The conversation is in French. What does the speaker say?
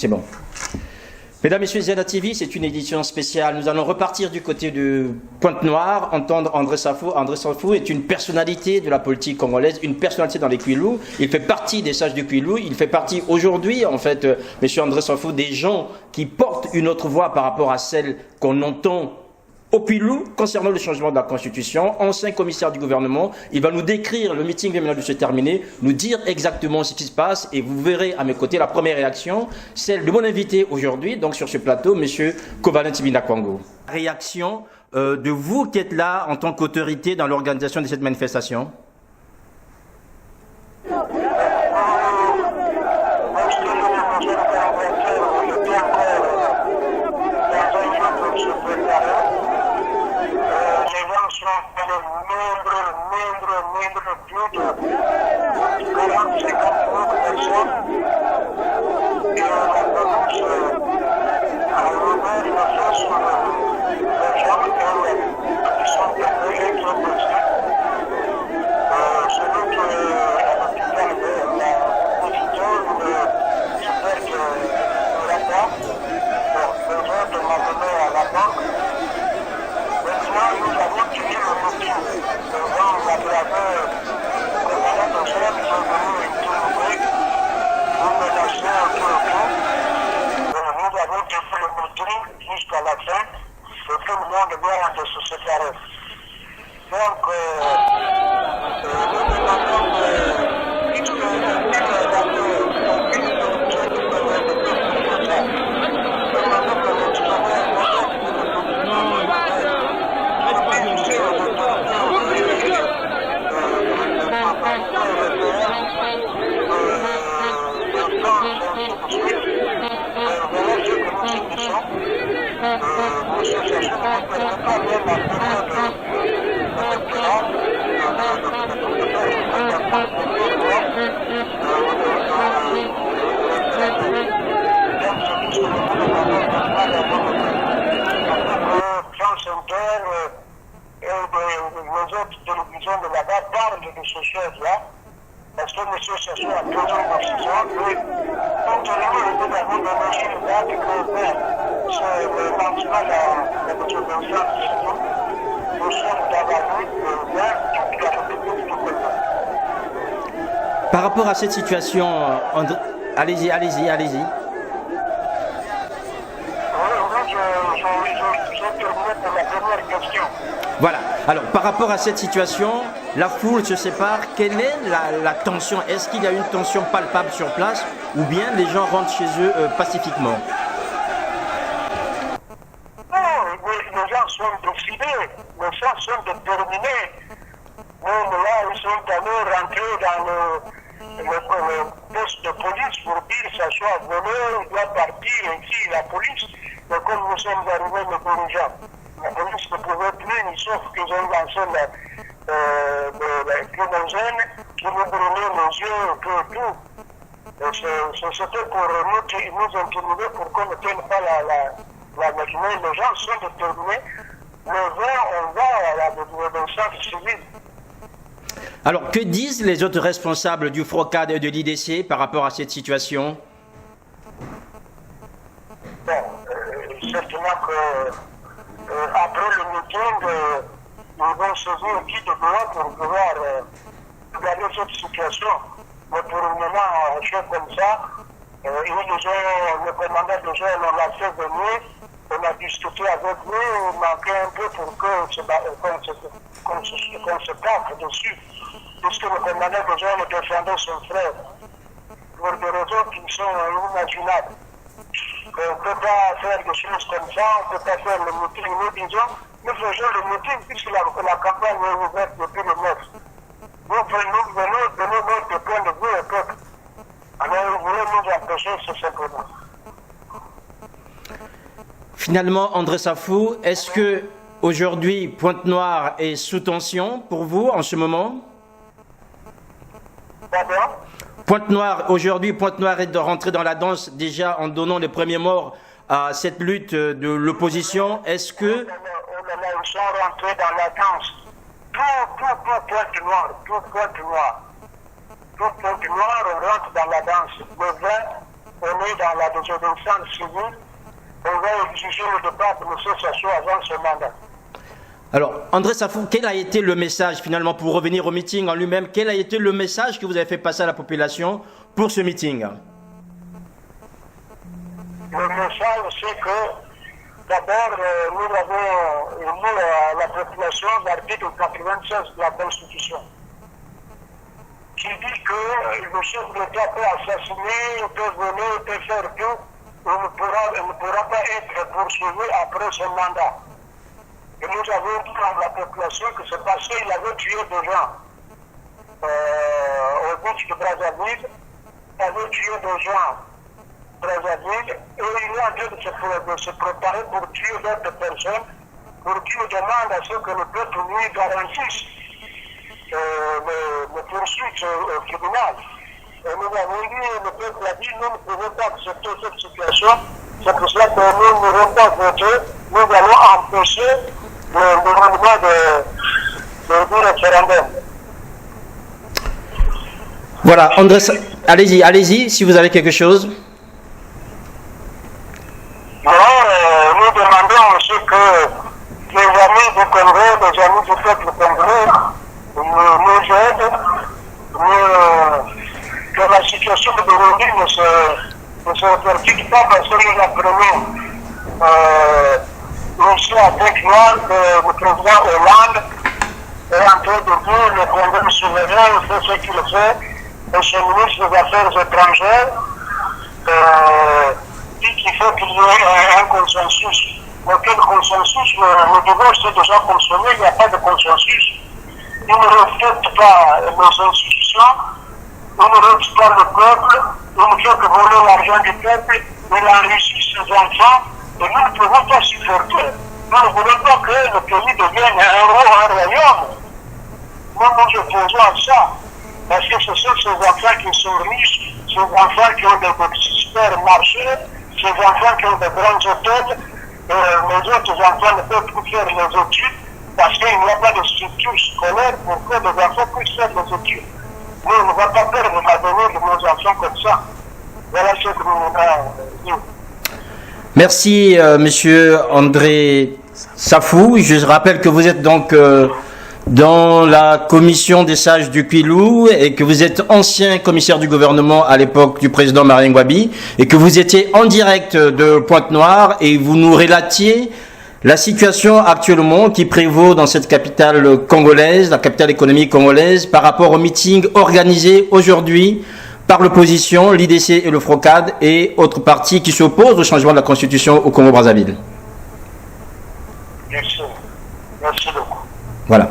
C'est bon. Mesdames, Messieurs, Ziana TV, c'est une édition spéciale. Nous allons repartir du côté de Pointe-Noire, entendre André Safou. André Safou est une personnalité de la politique congolaise, une personnalité dans les Kouilou. Il fait partie des sages du Kouilou. Il fait partie aujourd'hui, en fait, Monsieur André Safou, des gens qui portent une autre voix par rapport à celle qu'on entend au Kouilou concernant le changement de la Constitution. Ancien commissaire du gouvernement, il va nous décrire, le meeting vient de se terminer, nous dire exactement ce qui se passe, et vous verrez à mes côtés la première réaction, celle de mon invité aujourd'hui, donc sur ce plateau, Monsieur Covalent Tibinda Kwango. Réaction de vous qui êtes là en tant qu'autorité dans l'organisation de cette manifestation. Jusqu'à la fin, et tout le monde vient de se séparer. Donc, nous demandons France Inter et les autres télévisions de là-bas parlent de ces choses-là, parce que M. Sassou a posé une décision que, compte tenu de l'avons donné une date que c'est le lancement de la voiture de France, nous sommes d'avancer vers toute la République du Congo. Par rapport à cette situation, allez-y. Voilà. Alors, par rapport à cette situation, la foule se sépare. Quelle est la tension? Est-ce qu'il y a une tension palpable sur place ou bien les gens rentrent chez eux pacifiquement? Les gens sont décidés, les gens sont déterminés. Même là, ils sont allés rentrer dans le poste de police pour dire que ça soit volé, il doit partir ici, la police. Mais comme nous sommes arrivés, les dirigeants, la police ne pouvait plus, sauf qu'ils ont lancé le crimogène qui nous brûlait les yeux, tout. C'était pour nous intimider pour qu'on ne tienne pas la matinée. Les gens sont déterminés, mais on va à la désobéissance civile. Alors, que disent les autres responsables du FROCAD et de l'IDC par rapport à cette situation? Bon, certainement qu'après le meeting, ils vont saisir qui de droit pour pouvoir regarder cette situation. Mais pour le moment, un chose comme ça, le commandant déjà on l'a fait venir, on a discuté avec lui, il manquait un peu pour qu'on se tape dessus. Puisque le commandant déjà on défendait son frère pour des raisons qui sont inimaginables. On ne peut pas faire des choses comme ça, on ne peut pas faire le meeting. Nous disons, nous faisons le meeting puisque la campagne est ouverte depuis le 9. Nous venons donner notre point de vue au peuple. Alors, vous voulez nous empêcher, c'est simplement. Finalement, André Safou, est-ce que aujourd'hui Pointe-Noire est sous tension pour vous en ce moment? Pardon? Pointe-Noire, aujourd'hui, Pointe-Noire est de rentrer dans la danse déjà en donnant les premiers morts à cette lutte de l'opposition. Est-ce que... Ils sont rentrés dans la danse. Tout Pointe-Noire, tout Pointe-Noire, on rentre dans la danse. Le 20, on est dans la désobéissance civile, on va exiger le départ de M. Sassou avant ce mandat. Alors, André Safou, quel a été le message finalement pour revenir au meeting en lui-même? Quel a été le message que vous avez fait passer à la population pour ce meeting? Le message, c'est que d'abord, nous avons émis à la population l'article 96 de la Constitution, qui dit que le chef de l'État peut assassiner, peut voler, peut faire tout, il ne pourra pas être poursuivi après son mandat. Et nous avons dit à la population que c'est parce qu'il avait tué des gens au beach de Brazzaville, il avait tué des gens Brazzaville, et il est en train de se préparer pour tuer d'autres personnes, pour qu'il demande à ce que le peuple lui garantisse le poursuite au tribunal. Et nous avons dit, le peuple a dit, nous ne pouvons pas accepter cette situation, c'est pour cela que nous n'aurons pas voté, nous allons empêcher le rendement du référendum. Voilà, André, allez-y, si vous avez quelque chose. Alors, nous demandons aussi que les amis du Congo, les amis du peuple congolais, nous aident, que la situation de Burundi ne se repercute pas parce que nous apprenons ici avec moi que le président Hollande est en train de dire le Congo souverain fait ce qu'il fait, et son ministre des Affaires étrangères dit qu'il faut qu'il y ait un consensus. Mais quel consensus? Le divorce est déjà consommé, il n'y a pas de consensus. Il ne respecte pas nos institutions, il ne respecte pas le peuple, il ne fait que voler l'argent du peuple, il enrichit ses enfants, et nous ne pouvons pas supporter. Nous ne voulons pas que le pays devienne un royaume. Nous nous opposons à ça, parce que ce sont ces enfants qui sont riches, ces enfants qui ont des supermarchés, ces enfants qui ont de grands hôtels, les autres enfants ne peuvent plus faire les études parce qu'il n'y a pas de structure scolaire pour que les enfants puissent faire les études. Nous, on ne va pas perdre l'avenir de nos enfants comme ça. Voilà ce que nous avons dit. Merci, monsieur André Safou. Je rappelle que vous êtes donc dans la commission des sages du Kwilu et que vous êtes ancien commissaire du gouvernement à l'époque du président Marien Ngouabi et que vous étiez en direct de Pointe-Noire et vous nous relatiez la situation actuellement qui prévaut dans cette capitale congolaise, la capitale économique congolaise, par rapport au meeting organisé aujourd'hui par l'opposition, l'IDC et le FROCAD et autres partis qui s'opposent au changement de la constitution au Congo-Brazzaville. Merci. Merci beaucoup. Voilà.